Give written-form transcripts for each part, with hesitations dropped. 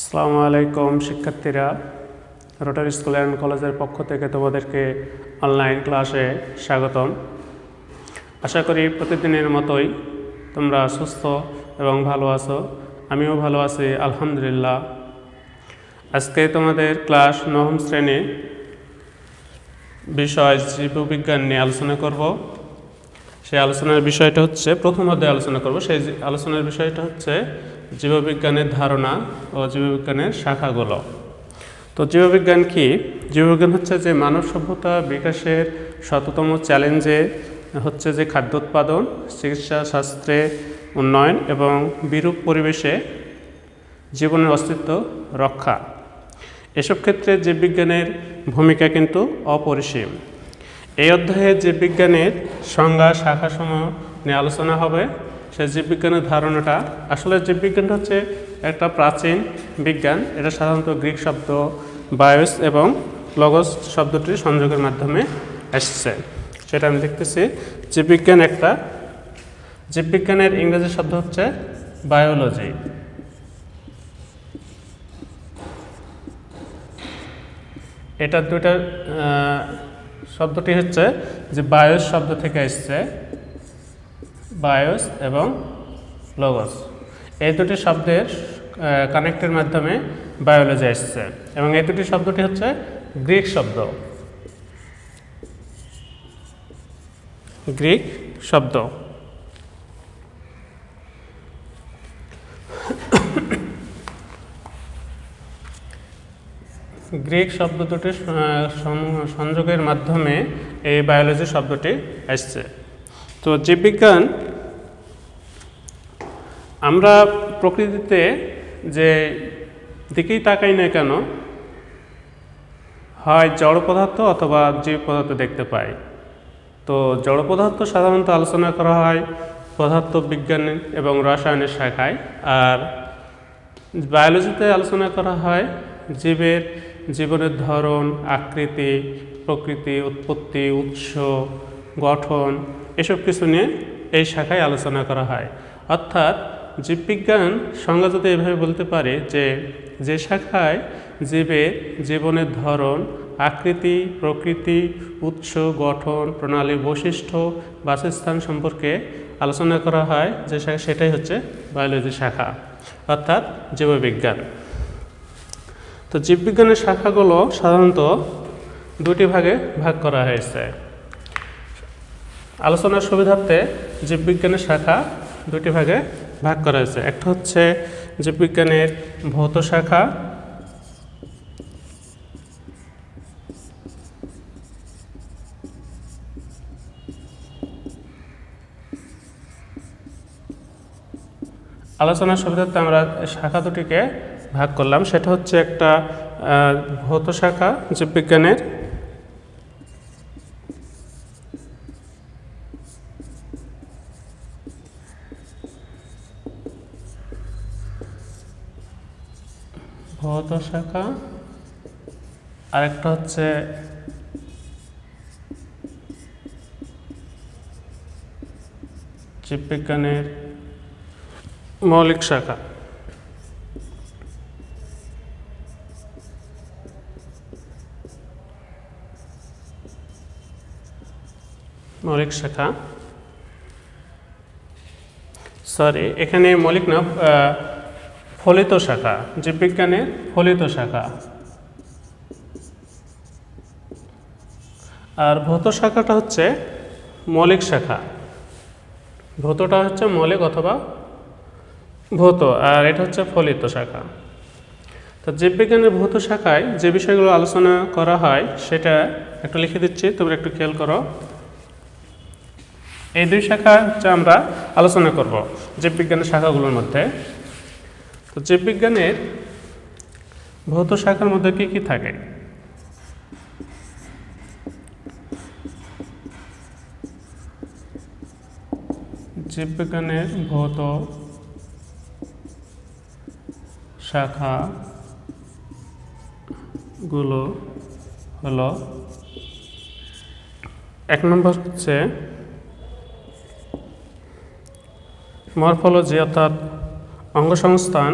আসসালামু আলাইকুম শিক্ষার্থীরা, রোটারি স্কুল অ্যান্ড কলেজের পক্ষ থেকে তোমাদেরকে অনলাইন ক্লাসে স্বাগতম। আশা করি প্রতিদিনের মতোই তোমরা সুস্থ এবং ভালো আছো। আমিও ভালো আছি আলহামদুলিল্লাহ। আজকে তোমাদের ক্লাস 9ম শ্রেণী বিষয় জীববিজ্ঞান নিয়ে আলোচনা করব। সেই আলোচনার বিষয়টা হচ্ছে প্রথম অধ্যায়ে আলোচনা করব। সেই আলোচনার বিষয়টা হচ্ছে জীববিজ্ঞানের ধারণা ও জীববিজ্ঞানের শাখাগুলো। তো জীববিজ্ঞান কি? জীববিজ্ঞান হচ্ছে যে মানব সভ্যতা বিকাশের শততম চ্যালেঞ্জে হচ্ছে যে খাদ্য উৎপাদন, চিকিৎসা শাস্ত্রে উন্নয়ন এবং বিরূপ পরিবেশে জীবনের অস্তিত্ব রক্ষা। এসব ক্ষেত্রে জীববিজ্ঞানের ভূমিকা কিন্তু অপরিসীম। এই অধ্যায়ে জীববিজ্ঞানের সংজ্ঞা শাখাসমূহ নিয়ে আলোচনা হবে। সেই জীববিজ্ঞানের ধারণাটা, আসলে জীববিজ্ঞানটা হচ্ছে একটা প্রাচীন বিজ্ঞান। এটা সাধারণত গ্রিক শব্দ বায়োস এবং লগস শব্দটির সংযোগের মাধ্যমে এসছে, সেটা আমি দেখতেছি। জীববিজ্ঞানের ইংরেজি শব্দ হচ্ছে বায়োলজি। এটা দুইটা শব্দটি হচ্ছে যে বায়োস শব্দ থেকে এসছে, বায়োস এবং লগস, এই দুটি শব্দের কানেক্টের মাধ্যমে বায়োলজি এসছে এবং এই দুটি শব্দটি হচ্ছে গ্রিক শব্দ। গ্রিক শব্দ দুটির সংযোগের মাধ্যমে এই বায়োলজি শব্দটি এসছে। তো জীববিজ্ঞান, আমরা প্রকৃতিতে যে দিকেই তাকাই না কেন, হয় জড় পদার্থ অথবা জীব পদার্থ দেখতে পাই। তো জড় পদার্থ সাধারণত আলোচনা করা হয় পদার্থ বিজ্ঞান এবং রসায়নের শাখায়, আর বায়োলজিতে আলোচনা করা হয় জীবনের ধরন, আকৃতি, প্রকৃতি, উৎপত্তি, উৎস, গঠন, এসব কিছু নিয়ে এই শাখায় আলোচনা করা হয়। অর্থাৎ জীববিজ্ঞান সংজ্ঞা যদি এভাবে বলতে পারে যে শাখায় জীবনের ধরন, আকৃতি, প্রকৃতি, উৎস, গঠন, প্রণালী, বৈশিষ্ট্য, বাসস্থান সম্পর্কে আলোচনা করা হয়, যে শাখা, সেটাই হচ্ছে বায়োলজি শাখা, অর্থাৎ জীববিজ্ঞান। তো জীববিজ্ঞানের শাখাগুলো সাধারণত দুটি ভাগে ভাগ করা হয়েছে। আলোচনার সুবিধার্থে জীববিজ্ঞানের শাখা দুটি ভাগে ভাগ করা হয়েছে। একটা হচ্ছে জীববিজ্ঞানের ভৌত শাখা, আলোচনার সুবিধার্থে আমরা শাখা দুটিকে ভাগ করলাম। সেটা হচ্ছে একটা ভৌত শাখা জীববিজ্ঞানের, ভৌত শাখা, আরেকটা হচ্ছে জীববিজ্ঞানের মৌলিক শাখা। এখানে মৌলিক না, ফলিত শাখা, জীববিজ্ঞানের ফলিত শাখা। আর ভৌত শাখাটা হচ্ছে মৌলিক শাখা। ভৌতটা হচ্ছে মৌলিক অথবা ভৌত, আর এটা হচ্ছে ফলিত শাখা। তো জীববিজ্ঞানের ভৌত শাখায় যে বিষয়গুলো আলোচনা করা হয় সেটা একটু লিখে দিচ্ছি, তোমরা একটু খেয়াল করো। এই দুই শাখা হচ্ছে আমরা আলোচনা করব জীববিজ্ঞানের শাখাগুলোর মধ্যে। তো জীববিজ্ঞানের ভৌত শাখার মধ্যে কি কি থাকে? জীববিজ্ঞানের ভৌত শাখাগুলো হলো, এক নম্বর হচ্ছে মরফোলজি অর্থাৎ অঙ্গসংস্থান,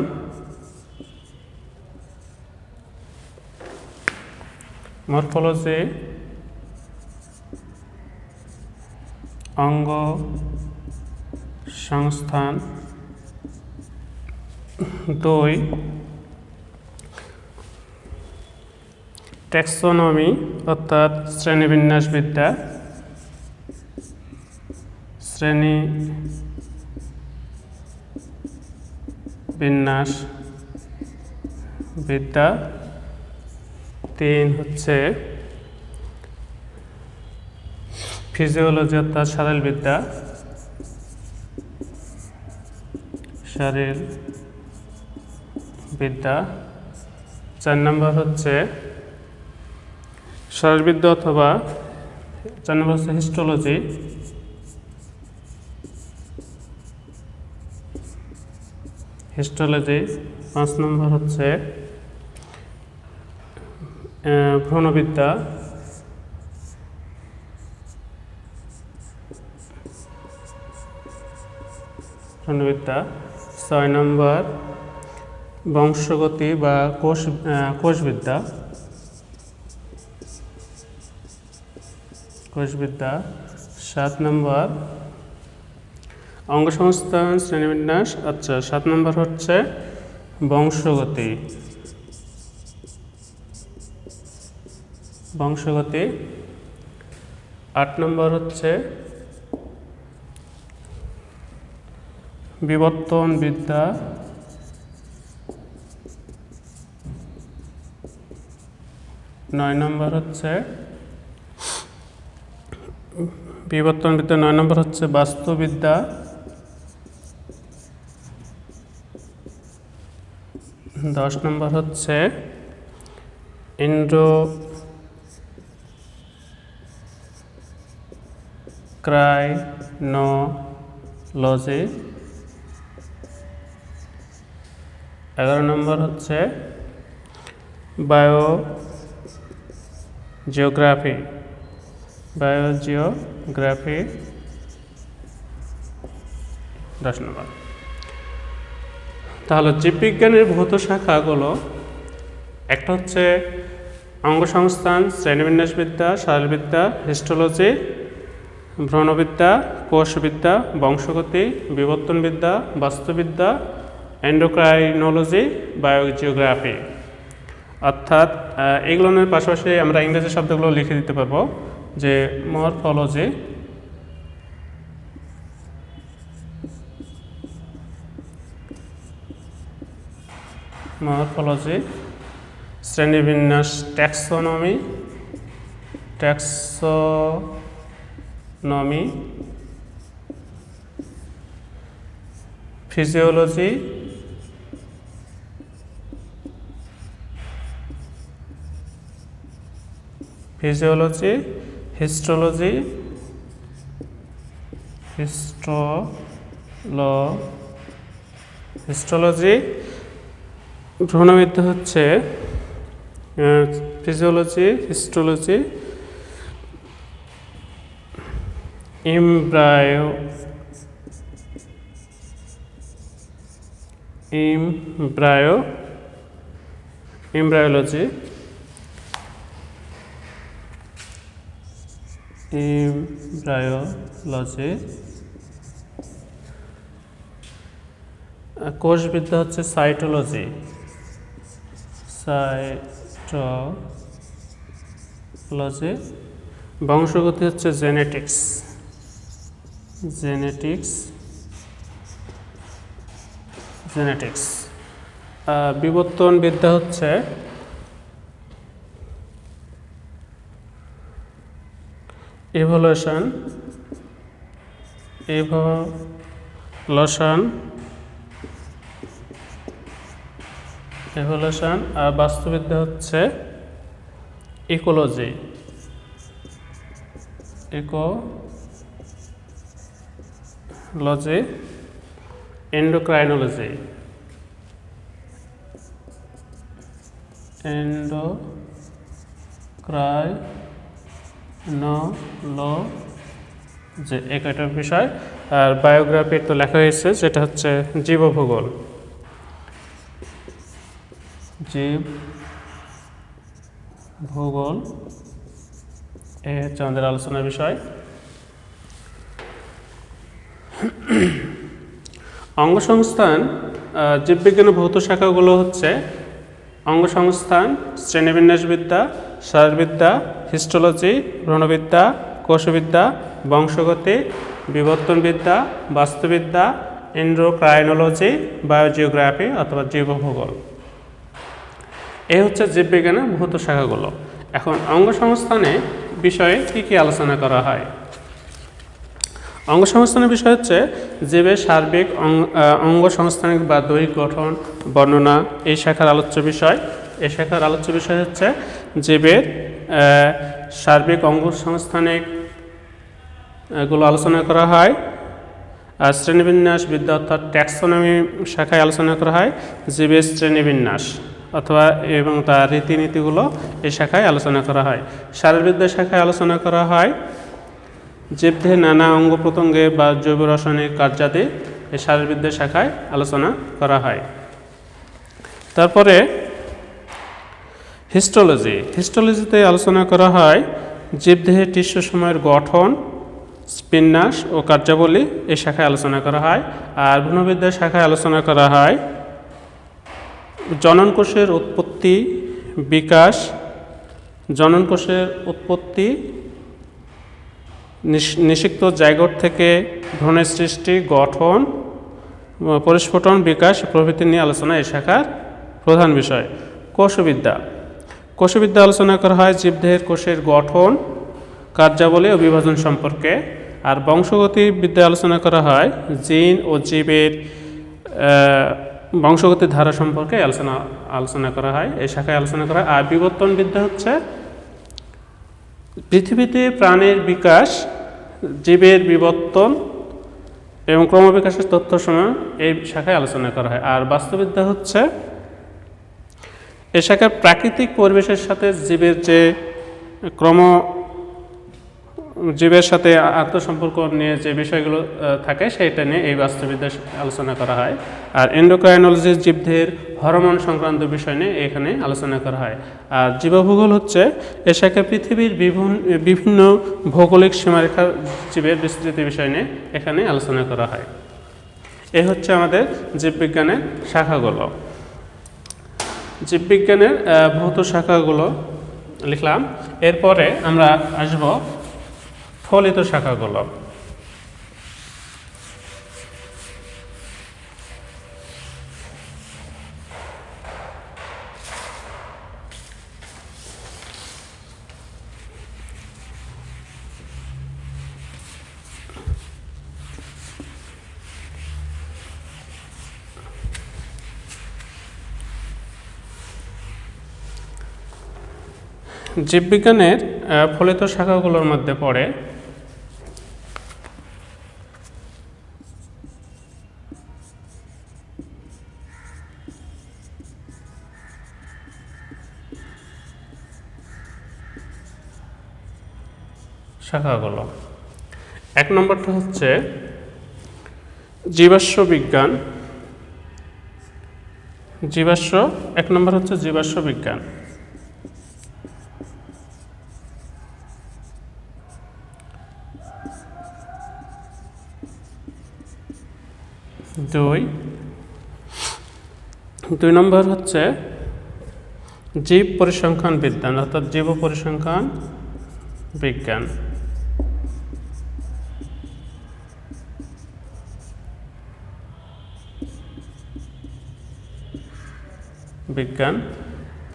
মরফোলজি অঙ্গ সংস্থান। 2 ট্যাক্সোনমি অর্থাৎ শ্রেণীবিন্যাসবিদ্যা, শ্রেণীবিন্যাসবিদ্যা। 3 হচ্ছে ফিজিওলজি অর্থাৎ শারীরবিদ্যা, শারীরবিদ্যা। 4 নম্বর হচ্ছে শারীরবিদ্যা অথবা 4 নম্বর হচ্ছে হিস্টোলজি। হিস্টোলজি। 5 নম্বর হচ্ছে ভ্রূণবিদ্যা। ভ্রূণবিদ্যা। 6 নম্বর বংশগতি বা কোষবিদ্যা। কোষবিদ্যা। 7 নম্বর অঙ্গসংস্থান শ্রেণীবিন্যাস। আচ্ছা, 7 নম্বর হচ্ছে বংশগতি। বংশগতি। 8 নম্বর হচ্ছে বিবর্তনবিদ্যা। 9 নম্বর হচ্ছে বিবর্তনবিদ্যা। 9 নম্বর হচ্ছে বাস্তুবিদ্যা। 10 নম্বর হচ্ছে এন্ডোক্রাইনোলজি। 11 নম্বর হচ্ছে বায়োজিওগ্রাফি। বায়োজিওগ্রাফি। 10 নম্বর। তাহলে জীববিজ্ঞানের ভৌত শাখাগুলো একটা হচ্ছে অঙ্গসংস্থান শ্রেণীবিন্যাসবিদ্যা, শারীরবিদ্যা, হিস্টোলজি, ভ্রূণবিদ্যা, কোষবিদ্যা, বংশগতি, বিবর্তনবিদ্যা, বাস্তুবিদ্যা, এন্ডোক্রাইনোলজি, বায়োজিওগ্রাফি। অর্থাৎ এগুলোর পাশাপাশি আমরা ইংরেজি শব্দগুলো লিখে দিতে পারবো, যে মরফোলজি, মরফোলজি, শ্রেণীবিন্যাস taxonomy, taxonomy, physiology, physiology, histology, histology. ভ্রূণবিদ্যা হচ্ছে ফিজিওলজি, হিস্টোলজি, এমব্রায়োলজি, কোষবিদ্যা হচ্ছে সাইটোলজি, বংশগতি হচ্ছে জেনেটিক্স, বিবর্তনবিদ্যা হচ্ছে ইভোলিউশন, আর বাস্তুবিদ্যা হচ্ছে ইকোলজি, এন্ডোক্রাইনোলজি, যে একটা বিষয়। আর বায়োগ্রাফি তো লেখা হয়েছে, যেটা হচ্ছে জীবভূগোল, ভূগোল এ হচ্ছে আমাদের আলোচনার বিষয়। অঙ্গসংস্থান জীববিজ্ঞানের ভৌত শাখাগুলো হচ্ছে অঙ্গসংস্থান, শ্রেণীবিন্যাসবিদ্যা, শারীরবিদ্যা, হিস্টোলজি, ভ্রূণবিদ্যা, কোষবিদ্যা, বংশগতি, বিবর্তনবিদ্যা, বাস্তুবিদ্যা, এন্ডোক্রাইনোলজি, বায়োজিওগ্রাফি অথবা জীবভূগোল। এই হচ্ছে জীববিজ্ঞানের ভৌত শাখাগুলো। এখন অঙ্গসংস্থানে বিষয়ে কী কী আলোচনা করা হয়? অঙ্গসংস্থানের বিষয় হচ্ছে জীবের সার্বিক অঙ্গসংস্থানিক বা দৈহিক গঠন বর্ণনা এই শাখার আলোচ্য বিষয়। এই শাখার আলোচ্য বিষয় হচ্ছে জীবের সার্বিক অঙ্গসংস্থানিক গুলো আলোচনা করা হয়। আর শ্রেণীবিন্যাস বিদ্যা অর্থাৎ ট্যাক্সোনমি শাখায় আলোচনা করা হয় জীবের শ্রেণীবিন্যাস অথবা এবং তার রীতিনীতিগুলো এই শাখায় আলোচনা করা হয়। শারীরবিদ্যা শাখায় আলোচনা করা হয় জীবদেহের নানা অঙ্গ প্রত্যঙ্গে বা জৈব রাসায়নিক কার্যাদি এই শারীরবিদ্যা শাখায় আলোচনা করা হয়। তারপরে হিস্টোলজিতে আলোচনা করা হয় জীবদেহের টিস্যু সময়ের গঠন, বিন্যাস ও কার্যাবলী এই শাখায় আলোচনা করা হয়। আর ভ্রূণবিদ্যার শাখায় আলোচনা করা হয় জননকোষের উৎপত্তি, বিকাশ, জননকোষের উৎপত্তি, নিষিক্ত জাইগোট থেকে ভ্রূণের সৃষ্টি, গঠন, পরিস্ফুটন, বিকাশ প্রভৃতি নিয়ে আলোচনা এই শাখার প্রধান বিষয়। কোষবিদ্যা আলোচনা করা হয় জীবদেহের কোষের গঠন, কার্যাবলী ও বিভাজন সম্পর্কে। আর বংশগতি বিদ্যা আলোচনা করা হয় জিন ও জীবের বংশগতির ধারা সম্পর্কে আলোচনা করা হয়, এই শাখায় আলোচনা করা হয়। আর বিবর্তন বিদ্যা হচ্ছে পৃথিবীতে প্রাণের বিকাশ, জীবের বিবর্তন এবং ক্রমবিকাশের তথ্যসমূহ এই শাখায় আলোচনা করা হয়। আর বাস্তুবিদ্যা হচ্ছে এই শাখার প্রাকৃতিক পরিবেশের সাথে জীবের যে জীবের সাথে আত্মসম্পর্ক নিয়ে যে বিষয়গুলো থাকে সেইটা নিয়ে এই বাস্তুবিদ্যা আলোচনা করা হয়। আর এন্ডোক্রাইনোলজি জীবদেহের হরমোন সংক্রান্ত বিষয় নিয়ে এখানে আলোচনা করা হয়। আর জীবভূগোল হচ্ছে এ শাখায় পৃথিবীর বিভিন্ন ভৌগোলিক সীমারেখার জীবের বিস্তৃতি বিষয় নিয়ে এখানে আলোচনা করা হয়। এ হচ্ছে আমাদের জীববিজ্ঞানের শাখাগুলো। জীববিজ্ঞানের ভৌত শাখাগুলো লিখলাম। এরপরে আমরা আসব ফলিত শাখাগুলো। জীববিজ্ঞানের ফলিত শাখাগুলোর মধ্যে পড়ে শাখাগুলো। এক নম্বরটা হচ্ছে জীবাশ্ম বিজ্ঞান। এক নম্বর হচ্ছে জীবাশ্ম বিজ্ঞান। দুই নম্বর হচ্ছে জীব পরিসংখ্যান বিজ্ঞান অর্থাৎ জীব পরিসংখ্যান বিজ্ঞান।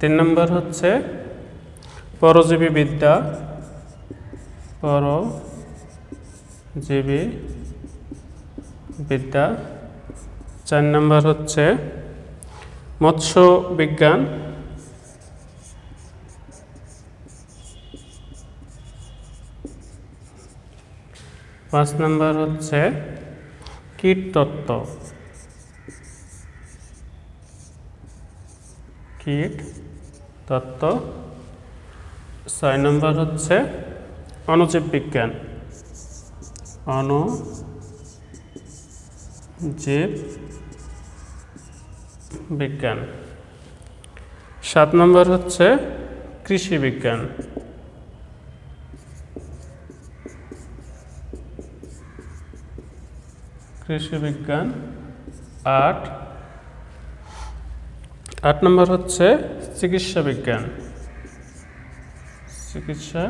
তিন নম্বর হচ্ছে পরজীবী বিদ্যা, পরজীবী বিদ্যা। 4 নম্বর হচ্ছে মৎস্য বিজ্ঞান। 5 নম্বর হচ্ছে কীটতত্ত্ব। 6 নম্বর হচ্ছে অণুজীব বিজ্ঞান। অণুজীব বিজ্ঞান। 7 নম্বর হচ্ছে কৃষি বিজ্ঞান। কৃষি বিজ্ঞান 8। 8 নম্বর হচ্ছে চিকিৎসা বিজ্ঞান। চিকিৎসা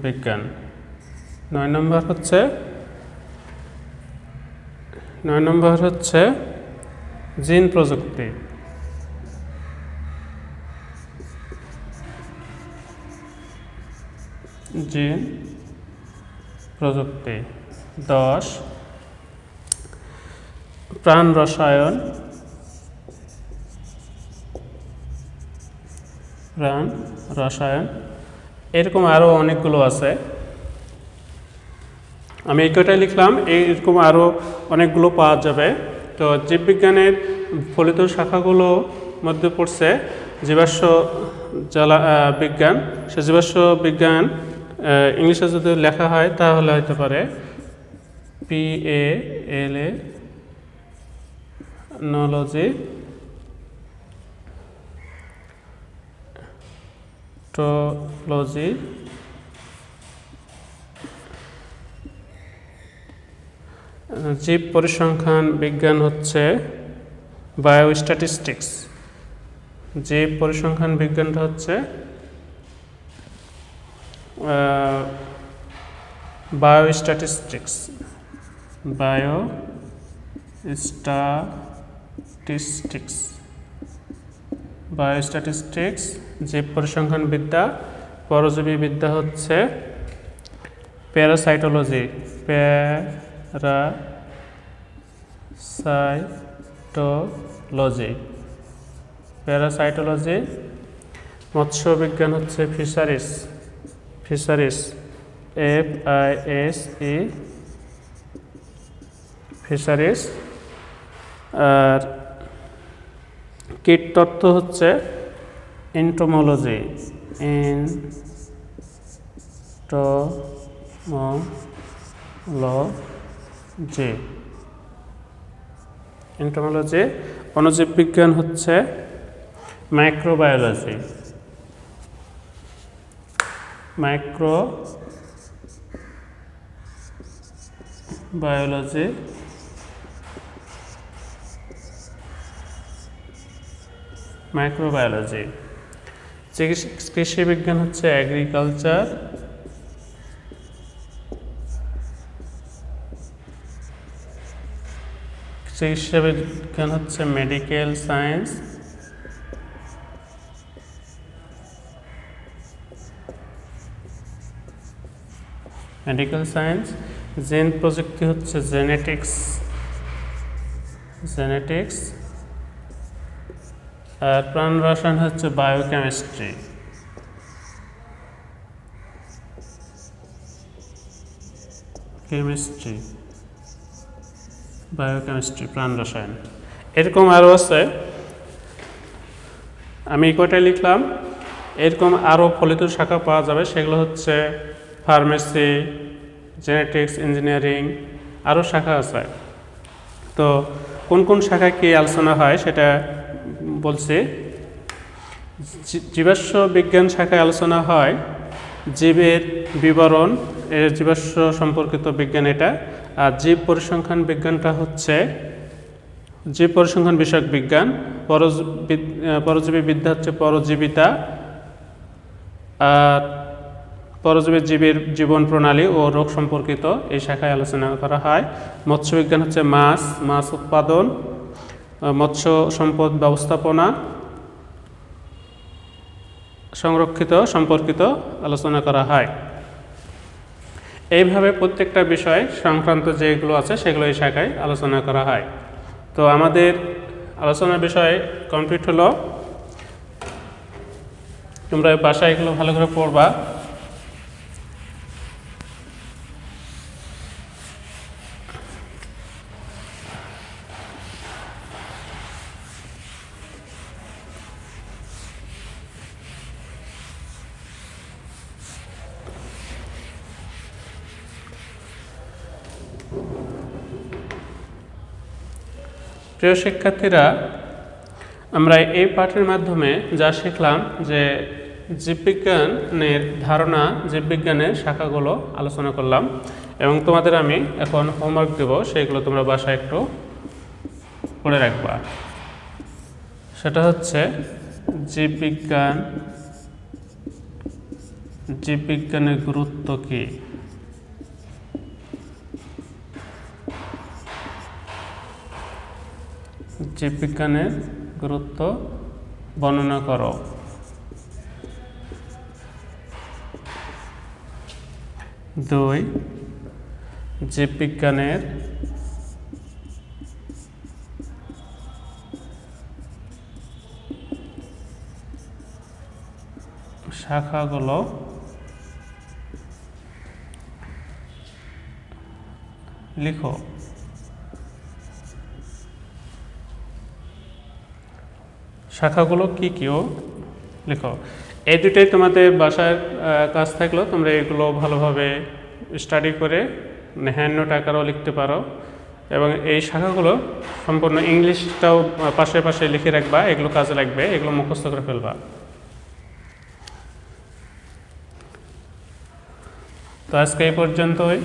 বিজ্ঞান। 9 নম্বর হচ্ছে জিন প্রযুক্তি। জিন প্রযুক্তি। 10 প্রাণ রসায়ন। প্রাণ রসায়ন। এরকম আরও অনেকগুলো আছে, আমি এই কটাই লিখলাম, এইরকম আরও অনেকগুলো পাওয়া যাবে। তো জীববিজ্ঞানের ফলিত শাখাগুলো মধ্যে পড়ছে জীবাশ্ম বিজ্ঞান। সে জীবাশ্ম বিজ্ঞান ইংলিশে যদি লেখা হয় তাহলে হতে পারে PALA টোলজি। জীব পরিসংখ্যান বিজ্ঞান হচ্ছে বায়োস্ট্যাটিস্টিক্স। জীব পরিসংখ্যান বিজ্ঞানটা হচ্ছে বায়োস্ট্যাটিস্টিক্স। বায়োস্ট্যাটিস্টিক্স জীব পরিসংখ্যান বিদ্যা। পরজীবী বিদ্যা হচ্ছে প্যারাসাইটোলজি। প্যারাসাইটোলজি। মৎস্য বিজ্ঞান হচ্ছে ফিশারিজ। FISE fisheries. আর কীটতত্ত্ব হচ্ছে এন্টোমোলজি। এন্টোমোলজি। অণুজীব বিজ্ঞান হচ্ছে মাইক্রোবায়োলজি। মাইক্রোবায়োলজি। কৃষি বিজ্ঞান হচ্ছে এগ্রিকালচার। চিকিৎসা বিজ্ঞান হচ্ছে মেডিকেল সায়েন্স। জিন প্রযুক্তি হচ্ছে জেনেটিক্স। আর প্রাণ রসায়ন হচ্ছে বায়োকেমিস্ট্রি। প্রাণ রসায়ন। এরকম আরও আছে, আমি কয়টাই লিখলাম। এরকম আরও ফলিত শাখা পাওয়া যাবে, সেগুলো হচ্ছে ফার্মেসি, জেনেটিক্স, ইঞ্জিনিয়ারিং, আরও শাখা আছে। তো কোন কোন শাখায় কী আলোচনা হয় সেটা বলছি। জীবাশ্ম বিজ্ঞান শাখায় আলোচনা হয় জীবের বিবরণ, জীবাশ্ম সম্পর্কিত বিজ্ঞান এটা। আর জীব পরিসংখ্যান বিজ্ঞানটা হচ্ছে জীব পরিসংখ্যান বিষয়ক বিজ্ঞান। পরজীবী বিদ্যা হচ্ছে পরজীবিতা। আর পরজীবী জীবের জীবন প্রণালী ও রোগ সম্পর্কিত এই শাখায় আলোচনা করা হয়। মৎস্য বিজ্ঞান হচ্ছে মাছ উৎপাদন, মৎস্য সম্পদ ব্যবস্থাপনা, সংরক্ষিত সম্পর্কিত আলোচনা করা হয়। এইভাবে প্রত্যেকটা বিষয় সংক্রান্ত যেগুলো আছে সেগুলো এই শাখায় আলোচনা করা হয়। তো আমাদের আলোচনার বিষয় কমপ্লিট হলো। তোমরা বাসায় এগুলো ভালো করে পড়বা। প্রিয় শিক্ষার্থীরা, আমরা এই পাঠের মাধ্যমে যা শিখলাম যে জীববিজ্ঞানের ধারণা, জীববিজ্ঞানের শাখাগুলো আলোচনা করলাম এবং তোমাদের আমি এখন হোমওয়ার্ক দেব, সেইগুলো তোমরা বাসায় একটু পড়ে রাখবা। সেটা হচ্ছে জীববিজ্ঞানের গুরুত্ব কী। জীববিজ্ঞানের গুরুত্ব বর্ণনা করো। 2 জীববিজ্ঞানের শাখাগুলো লিখো। শাখাগুলো কি কিও লিখো। এই দুটোই তোমাদের বাসার কাজ থাকলো, তোমরা এগুলো ভালোভাবে স্টাডি করে হ্যান্ড নোট আকারেও লিখতে পারো এবং এই শাখাগুলো সম্পূর্ণ ইংলিশটাও পাশে পাশে লিখে রাখবা, এগুলো কাজে লাগবে, এগুলো মুখস্থ করে ফেলবা। তো আজকে এই পর্যন্তই।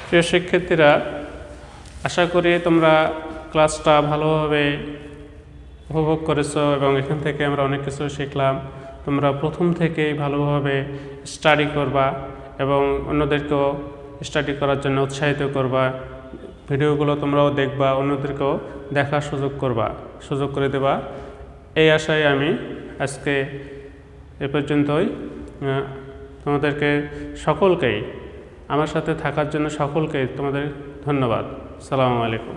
প্রিয় শিক্ষার্থীরা, আশা করি তোমরা ক্লাসটা ভালোভাবে উপভোগ করেছো এবং এখান থেকে আমরা অনেক কিছু শিখলাম। তোমরা প্রথম থেকেই ভালোভাবে স্টাডি করবা এবং অন্যদেরকেও স্টাডি করার জন্য উৎসাহিত করবা। ভিডিওগুলো তোমরাও দেখবা, অন্যদেরকেও দেখার সুযোগ করে দেবা। এই আশায় আমি আজকে এ পর্যন্তই। তোমাদেরকে সকলকেই, আমার সাথে থাকার জন্য সকলকেই তোমাদের ধন্যবাদ। আসসালামু আলাইকুম।